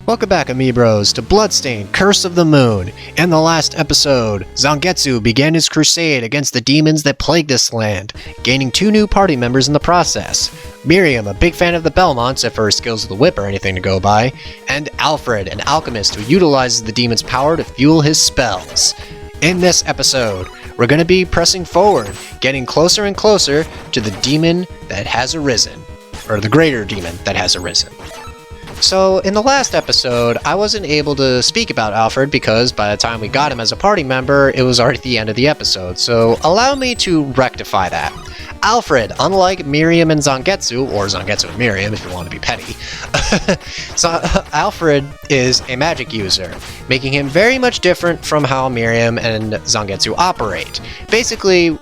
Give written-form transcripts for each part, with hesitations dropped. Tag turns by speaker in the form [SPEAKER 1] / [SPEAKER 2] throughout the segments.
[SPEAKER 1] Welcome back, Amiibros, to Bloodstained, Curse of the Moon. In the last episode, Zangetsu began his crusade against the demons that plague this land, gaining 2 new party members in the process. Miriam, a big fan of the Belmonts, if her skills of the whip are anything to go by, and Alfred, an alchemist who utilizes the demon's power to fuel his spells. In this episode, we're going to be pressing forward, getting closer and closer to the demon that has arisen, or the greater demon that has arisen. So, in the last episode, I wasn't able to speak about Alfred because by the time we got him as a party member, it was already the end of the episode, so allow me to rectify that. Alfred, unlike Miriam and Zangetsu, or Zangetsu and Miriam if you want to be petty, so Alfred is a magic user, making him very much different from how Miriam and Zangetsu operate. Basically,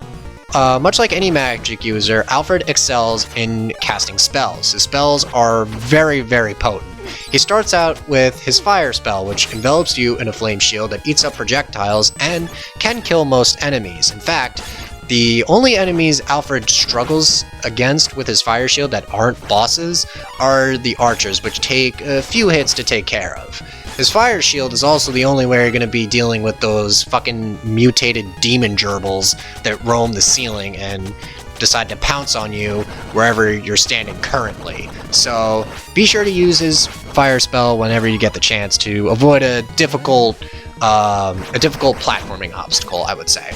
[SPEAKER 1] much like any magic user, Alfred excels in casting spells. His spells are very, very potent. He starts out with his fire spell, which envelops you in a flame shield that eats up projectiles and can kill most enemies. In fact, the only enemies Alfred struggles against with his fire shield that aren't bosses are the archers, which take a few hits to take care of. His fire shield is also the only way you're going to be dealing with those fucking mutated demon gerbils that roam the ceiling and decide to pounce on you wherever you're standing currently. So be sure to use his fire spell whenever you get the chance to avoid a difficult platforming obstacle, I would say.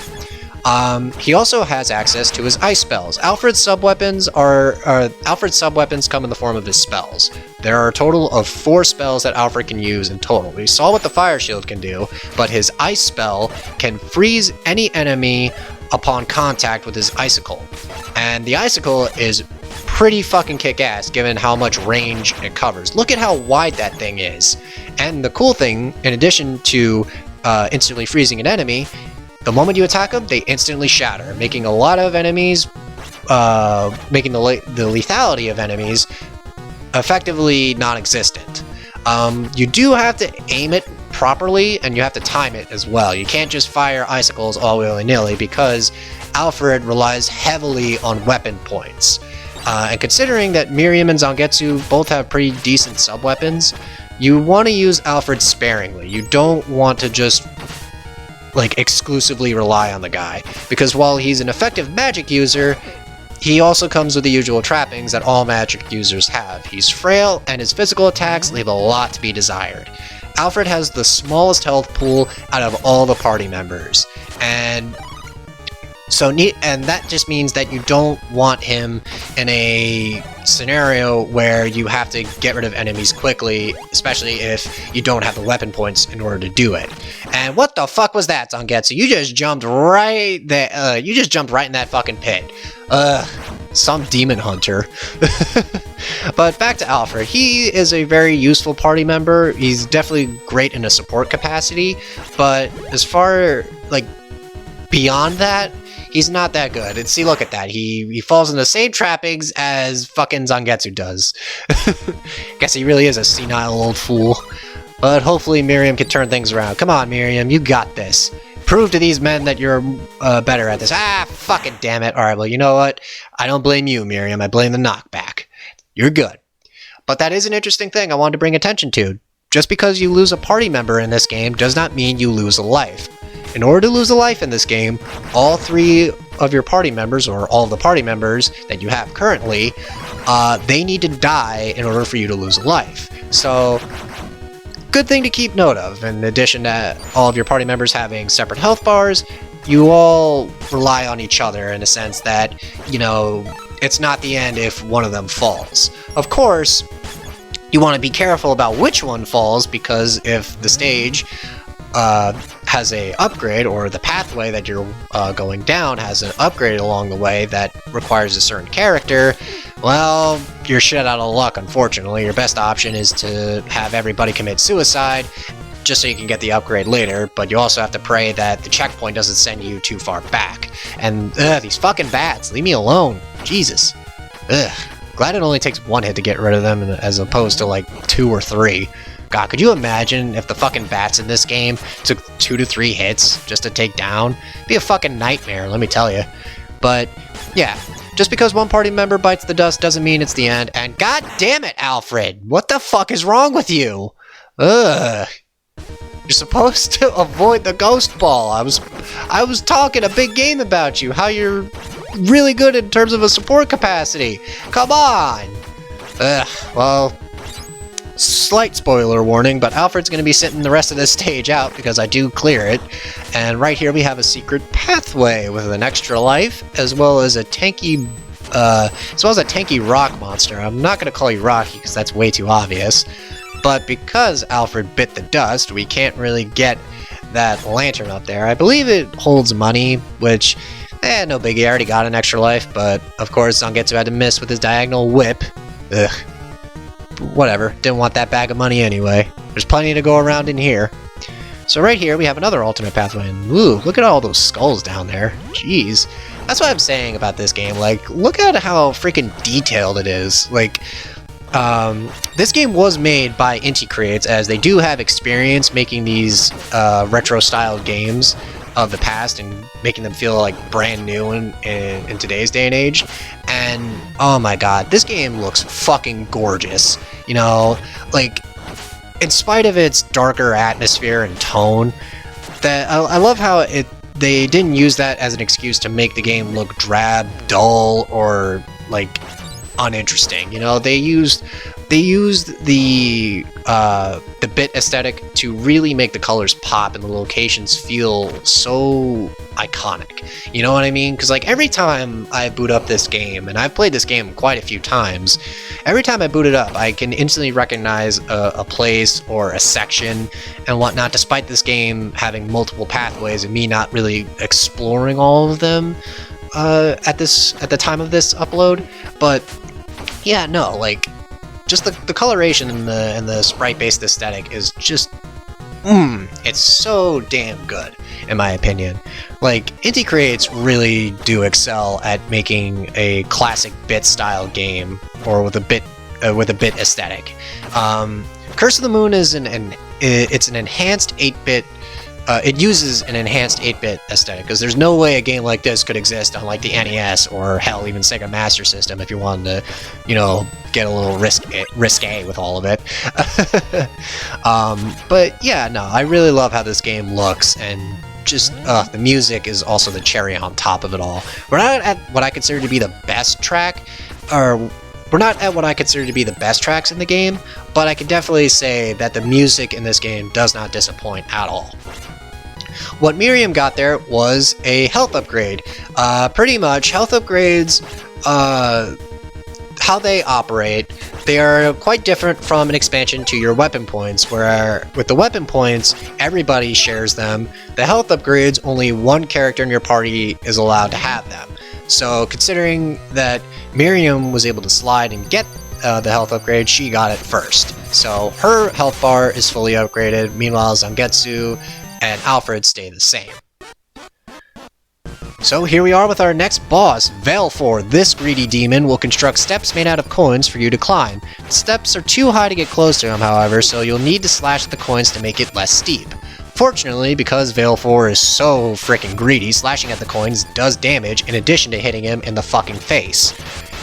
[SPEAKER 1] He also has access to his ice spells. Alfred's sub-weapons come in the form of his spells. There are a total of 4 spells that Alfred can use in total. We saw what the fire shield can do, but his ice spell can freeze any enemy upon contact with his icicle. And the icicle is pretty fucking kick-ass given how much range it covers. Look at how wide that thing is. And the cool thing, in addition to instantly freezing an enemy, the moment you attack them, they instantly shatter, making a lot of enemies, making the lethality of enemies effectively non-existent. You do have to aim it properly, and you have to time it as well. You can't just fire icicles all willy-nilly because Alfred relies heavily on weapon points. And considering that Miriam and Zangetsu both have pretty decent sub-weapons, you want to use Alfred sparingly. You don't want to just exclusively rely on the guy, because while he's an effective magic user, he also comes with the usual trappings that all magic users have. He's frail, and his physical attacks leave a lot to be desired. Alfred has the smallest health pool out of all the party members, and that just means that you don't want him in a scenario where you have to get rid of enemies quickly, especially if you don't have the weapon points in order to do it. And what the fuck was that, Zangetsu? You just jumped right there. You just jumped right in that fucking pit. Some demon hunter. But back to Alfred. He is a very useful party member. He's definitely great in a support capacity, but as far beyond that, he's not that good. And see, look at that. He falls in the same trappings as fucking Zangetsu does. Guess he really is a senile old fool. But hopefully Miriam can turn things around. Come on, Miriam, you got this. Prove to these men that you're better at this. Fucking damn it. Alright, well, you know what? I don't blame you, Miriam. I blame the knockback. You're good. But that is an interesting thing I wanted to bring attention to. Just because you lose a party member in this game does not mean you lose a life. In order to lose a life in this game, all 3 of your party members, or all of the party members that you have currently, they need to die in order for you to lose a life. So, good thing to keep note of. In addition to all of your party members having separate health bars, you all rely on each other in a sense that, it's not the end if one of them falls. Of course, you want to be careful about which one falls, because if the stage has a upgrade, or the pathway that you're going down has an upgrade along the way that requires a certain character, well, you're shit out of luck, unfortunately. Your best option is to have everybody commit suicide, just so you can get the upgrade later, but you also have to pray that the checkpoint doesn't send you too far back. And, these fucking bats, leave me alone. Jesus. Glad it only takes 1 hit to get rid of them, as opposed to 2 or 3. God, could you imagine if the fucking bats in this game took 2 to 3 hits just to take down? It'd be a fucking nightmare, let me tell you. But, yeah. Just because one party member bites the dust doesn't mean it's the end, and god damn it, Alfred! What the fuck is wrong with you? Ugh. You're supposed to avoid the ghost ball. I was talking a big game about you, how you're really good in terms of a support capacity. Come on! Ugh, well, slight spoiler warning, but Alfred's going to be sitting the rest of this stage out because I do clear it. And right here we have a secret pathway with an extra life, as well as a tanky rock monster. I'm not going to call you Rocky because that's way too obvious. But because Alfred bit the dust, we can't really get that lantern up there. I believe it holds money, which, no biggie, I already got an extra life, but of course Zangetsu had to miss with his diagonal whip. Ugh. Whatever, didn't want that bag of money anyway. There's plenty to go around in here. So right here we have another alternate pathway, and ooh, look at all those skulls down there. Jeez. That's what I'm saying about this game, like, look at how freaking detailed it is. Like, this game was made by Inti Creates, as they do have experience making these retro-styled games of the past and making them feel like brand new in today's day and age. And oh my god, this game looks fucking gorgeous. You know, like, in spite of its darker atmosphere and tone, that I love how they didn't use that as an excuse to make the game look drab, dull, or like uninteresting. You know, they used the bit aesthetic to really make the colors pop and the locations feel so iconic. You know what I mean? Because like every time I boot up this game, and I've played this game quite a few times, every time I boot it up, I can instantly recognize a place or a section and whatnot, despite this game having multiple pathways and me not really exploring all of them at the time of this upload. But yeah, no, like, just the coloration and the sprite-based aesthetic is just, it's so damn good, in my opinion. Like, Inti Creates really do excel at making a classic bit-style game, or with a bit aesthetic. Curse of the Moon is it's an enhanced 8-bit. It uses an enhanced 8-bit aesthetic, because there's no way a game like this could exist on like the NES or hell, even Sega Master System if you wanted to, you know, get a little risque with all of it. But yeah, no, I really love how this game looks, and just the music is also the cherry on top of it all. We're not at what I consider to be the best track, or we're not at what I consider to be the best tracks in the game, but I can definitely say that the music in this game does not disappoint at all. What Miriam got there was a health upgrade. Pretty much, health upgrades, how they operate, they are quite different from an expansion to your weapon points, where with the weapon points, everybody shares them. The health upgrades, only one character in your party is allowed to have them. So considering that Miriam was able to slide and get the health upgrade, she got it first. So her health bar is fully upgraded, meanwhile Zangetsu and Alfred stay the same. So here we are with our next boss, Valefor. This greedy demon will construct steps made out of coins for you to climb. The steps are too high to get close to him, however, so you'll need to slash at the coins to make it less steep. Fortunately, because Valefor is so freaking greedy, slashing at the coins does damage in addition to hitting him in the fucking face.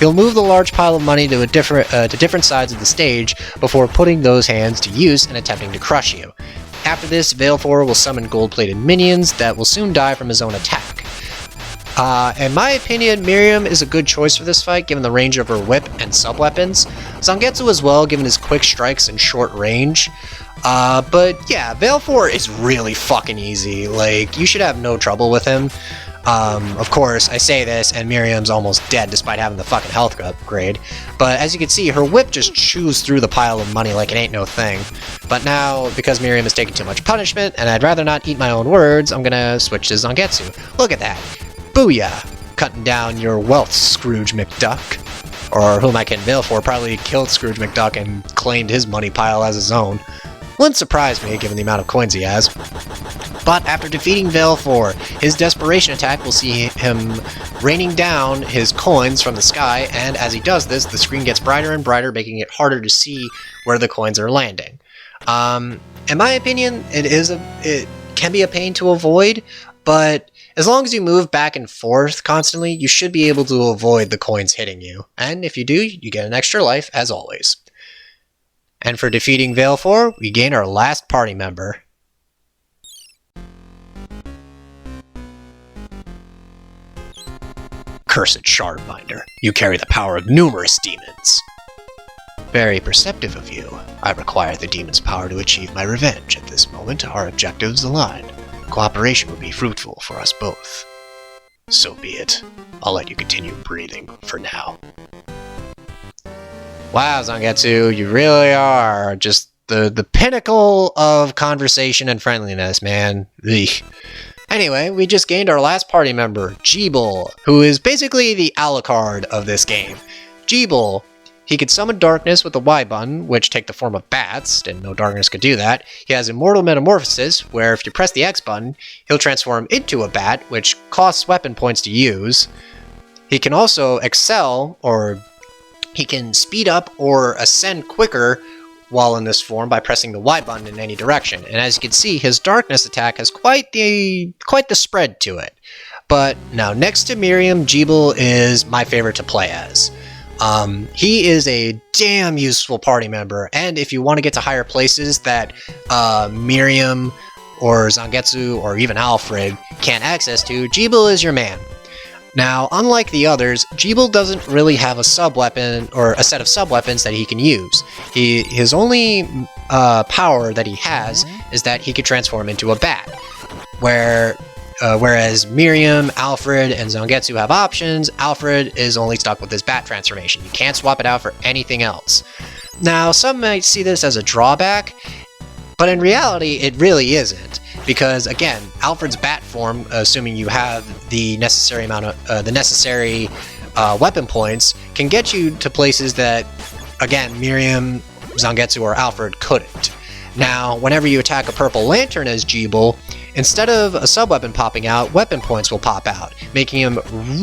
[SPEAKER 1] He'll move the large pile of money to different sides of the stage before putting those hands to use and attempting to crush you. After this, Valefor will summon gold-plated minions that will soon die from his own attack. In my opinion, Miriam is a good choice for this fight, given the range of her whip and sub-weapons. Zangetsu as well, given his quick strikes and short range. But yeah, Valefor is really fucking easy. Like, you should have no trouble with him. Of course, I say this, and Miriam's almost dead despite having the fucking health upgrade. But as you can see, her whip just chews through the pile of money like it ain't no thing. But now, because Miriam is taking too much punishment, and I'd rather not eat my own words, I'm gonna switch to Zangetsu. Look at that. Booyah! Cutting down your wealth, Scrooge McDuck. Or whom I can Valefor probably killed Scrooge McDuck and claimed his money pile as his own. Wouldn't surprise me, given the amount of coins he has. But after defeating Valefor, his desperation attack will see him raining down his coins from the sky, and as he does this, the screen gets brighter and brighter, making it harder to see where the coins are landing. In my opinion, it can be a pain to avoid, but as long as you move back and forth constantly, you should be able to avoid the coins hitting you. And if you do, you get an extra life, as always. And for defeating Veil 4, we gain our last party member. Cursed Shardbinder, you carry the power of numerous demons. Very perceptive of you. I require the demon's power to achieve my revenge. At this moment, our objectives align. Cooperation would be fruitful for us both. So be it. I'll let you continue breathing for now. Wow, Zangetsu, you really are just the pinnacle of conversation and friendliness, man. Eek. Anyway, we just gained our last party member, Jeeble, who is basically the Alucard of this game. Jeeble, he could summon darkness with the Y button, which take the form of bats. Didn't know darkness could do that. He has Immortal Metamorphosis, where if you press the X button, he'll transform into a bat, which costs weapon points to use. He can also excel, or he can speed up or ascend quicker while in this form by pressing the Y button in any direction. And as you can see, his darkness attack has quite the spread to it. But now, next to Miriam, Jeeble is my favorite to play as. He is a damn useful party member, and if you want to get to higher places that Miriam or Zangetsu or even Alfred can't access to, Jeeble is your man. Now, unlike the others, Jeeble doesn't really have a sub-weapon or a set of sub-weapons that he can use. His only power that he has is that he could transform into a bat, whereas Miriam, Alfred, and Zangetsu have options. Alfred is only stuck with his bat transformation. You can't swap it out for anything else. Now, some might see this as a drawback, but in reality, it really isn't. Because again, Alfred's bat form, assuming you have the necessary amount of weapon points, can get you to places that, again, Miriam, Zangetsu, or Alfred couldn't. Now, whenever you attack a purple lantern as Jeeble, instead of a sub-weapon popping out, weapon points will pop out, making him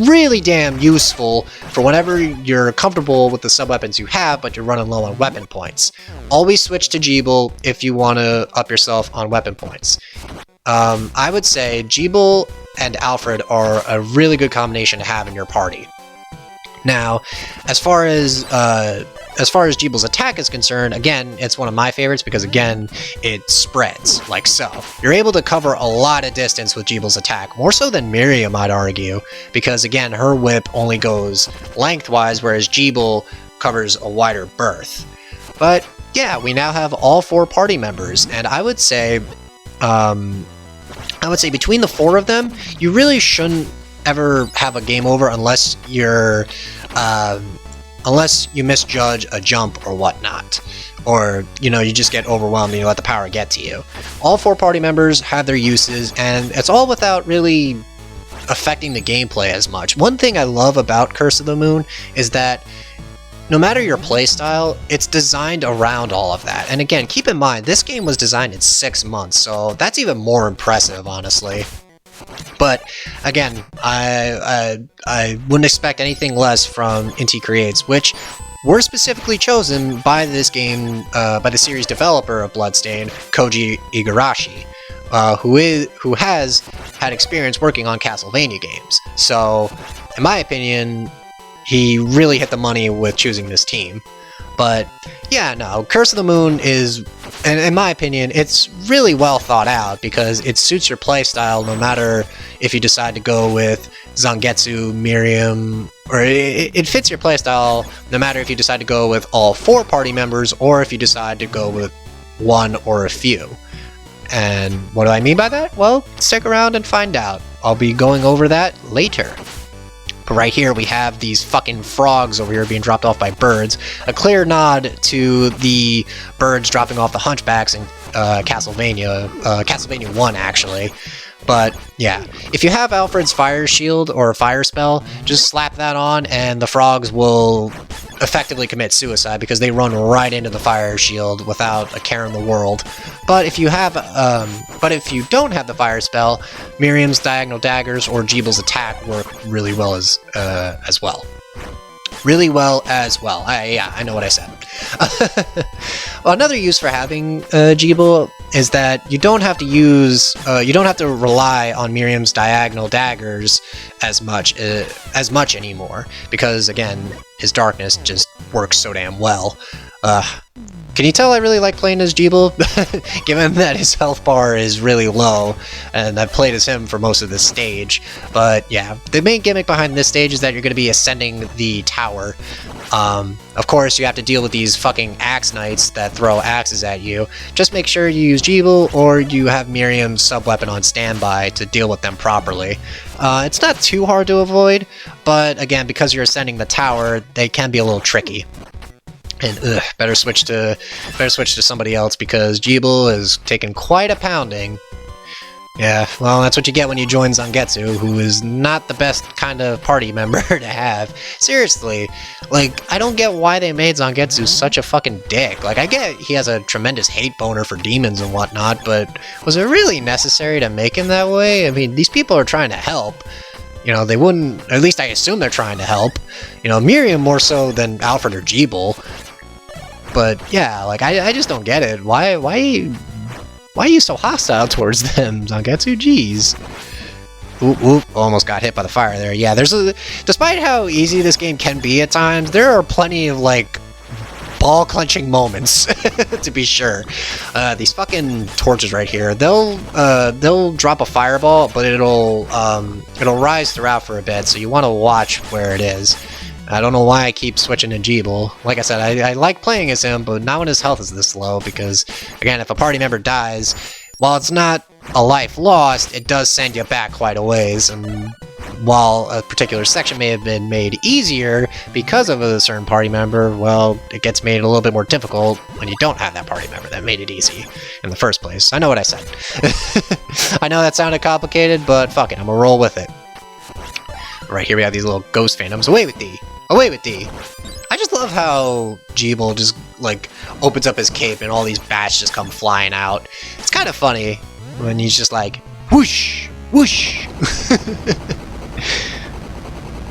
[SPEAKER 1] really damn useful for whenever you're comfortable with the sub-weapons you have, but you're running low on weapon points. Always switch to Jeeble if you want to up yourself on weapon points. I would say Jeeble and Alfred are a really good combination to have in your party. Now, as far as Jeeble's attack is concerned, again, it's one of my favorites because, again, it spreads, like so. You're able to cover a lot of distance with Jeeble's attack, more so than Miriam, I'd argue, because, again, her whip only goes lengthwise, whereas Jeeble covers a wider berth. But, yeah, we now have all 4 party members, and I would say between the 4 of them, you really shouldn't ever have a game over unless you misjudge a jump or whatnot, or you just get overwhelmed and you let the power get to you. All 4 party members have their uses, and it's all without really affecting the gameplay as much. One thing I love about Curse of the Moon is that no matter your playstyle, it's designed around all of that. And again, keep in mind, this game was designed in 6 months, so that's even more impressive, honestly. But again, I wouldn't expect anything less from Inti Creates, which were specifically chosen by this game, by the series developer of Bloodstained, Koji Igarashi, who has had experience working on Castlevania games. So, in my opinion, he really hit the money with choosing this team. But yeah, no, Curse of the Moon is, and in my opinion, it's really well thought out because it suits your playstyle no matter if you decide to go with Zangetsu, Miriam, or it fits your playstyle no matter if you decide to go with all 4 party members or if you decide to go with 1 or a few. And what do I mean by that? Well, stick around and find out. I'll be going over that later. But right here we have these fucking frogs over here being dropped off by birds. A clear nod to the birds dropping off the hunchbacks in Castlevania 1, actually. But yeah, if you have Alfred's fire shield or fire spell, just slap that on and the frogs will effectively commit suicide because they run right into the fire shield without a care in the world. But if you don't have the fire spell, Miriam's diagonal daggers or Jeeble's attack work really well as well. Really well as well. I know what I said. Well, another use for having Jeeble is that you don't have to rely on Miriam's diagonal daggers as much anymore, because again, his darkness just works so damn well. Can you tell I really like playing as Jeeble? Given that his health bar is really low, and I've played as him for most of this stage. But yeah, the main gimmick behind this stage is that you're going to be ascending the tower. Of course, you have to deal with these fucking axe knights that throw axes at you. Just make sure you use Jeeble or you have Miriam's sub-weapon on standby to deal with them properly. It's not too hard to avoid, but again, because you're ascending the tower, they can be a little tricky. And better switch to somebody else because Jeeble is taking quite a pounding. Yeah, well, that's what you get when you join Zangetsu, who is not the best kind of party member to have. Seriously, like, I don't get why they made Zangetsu such a fucking dick. Like, I get he has a tremendous hate boner for demons and whatnot, but was it really necessary to make him that way? I mean, these people are trying to help. You know, they wouldn't, at least I assume they're trying to help. You know, Miriam more so than Alfred or Jeeble. But yeah, like, I just don't get it. Why are you so hostile towards them, Zangetsu? Jeez. Oop, almost got hit by the fire there. Yeah, despite how easy this game can be at times, there are plenty of, like, ball-clenching moments, to be sure. These fucking torches right here, they'll drop a fireball, but it'll rise throughout for a bit, so you want to watch where it is. I don't know why I keep switching to Jeeble. Like I said, I like playing as him, but not when his health is this low, because, again, if a party member dies, while it's not a life lost, it does send you back quite a ways, and while a particular section may have been made easier because of a certain party member, well, it gets made a little bit more difficult when you don't have that party member that made it easy in the first place. I know what I said. I know that sounded complicated, but fuck it, I'm gonna roll with it. Right here we have these little ghost phantoms. Away with thee! Away with thee! I just love how Jeeble just, like, opens up his cape and all these bats just come flying out. It's kind of funny when he's just like, whoosh! Whoosh!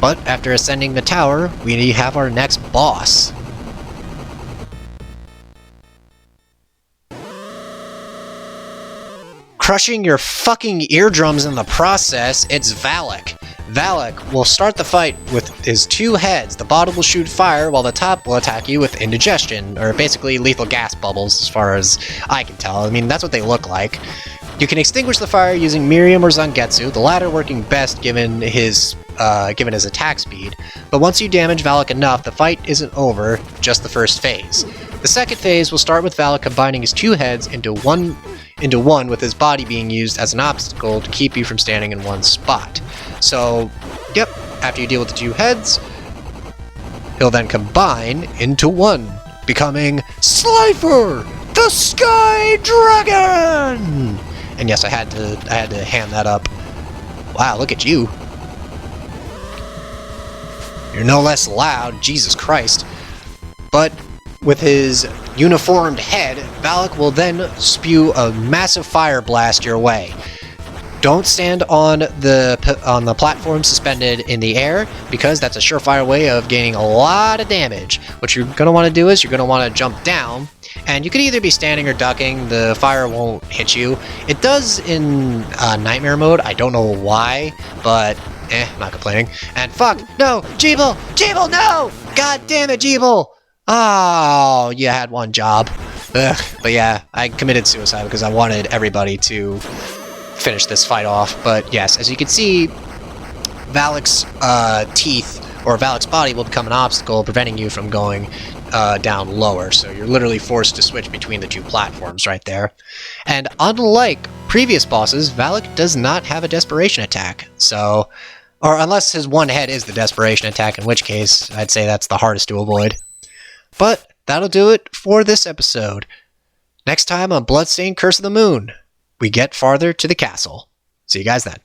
[SPEAKER 1] But after ascending the tower, we have our next boss. Crushing your fucking eardrums in the process, it's Valak. Valak will start the fight with his two heads. The bottom will shoot fire, while the top will attack you with indigestion, or basically lethal gas bubbles, as far as I can tell. I mean, that's what they look like. You can extinguish the fire using Miriam or Zangetsu, the latter working best given his attack speed. But once you damage Valak enough, the fight isn't over, just the first phase. The second phase will start with Valak combining his two heads into one, with his body being used as an obstacle to keep you from standing in one spot. So, yep, after you deal with the two heads, he'll then combine into one, becoming Slifer, the Sky Dragon! And yes, I had to hand that up. Wow, look at you. You're no less loud, Jesus Christ. But with his uniformed head, Valak will then spew a massive fire blast your way. Don't stand on the platform suspended in the air, because that's a surefire way of gaining a lot of damage. What you're going to want to do is you're going to want to jump down, and you can either be standing or ducking. The fire won't hit you. It does in Nightmare mode. I don't know why, but I'm not complaining. And fuck, no, Jeeble! Jeeble, no! God damn it, Jeeble! Oh, you had one job. Ugh. But yeah, I committed suicide because I wanted everybody to finish this fight off. But yes, as you can see, Valak's teeth, or Valak's body, will become an obstacle, preventing you from going down lower. So you're literally forced to switch between the two platforms right there. And unlike previous bosses, Valak does not have a desperation attack. So, or unless his one head is the desperation attack, in which case I'd say that's the hardest to avoid. But that'll do it for this episode. Next time on Bloodstained Curse of the Moon, we get farther to the castle. See you guys then.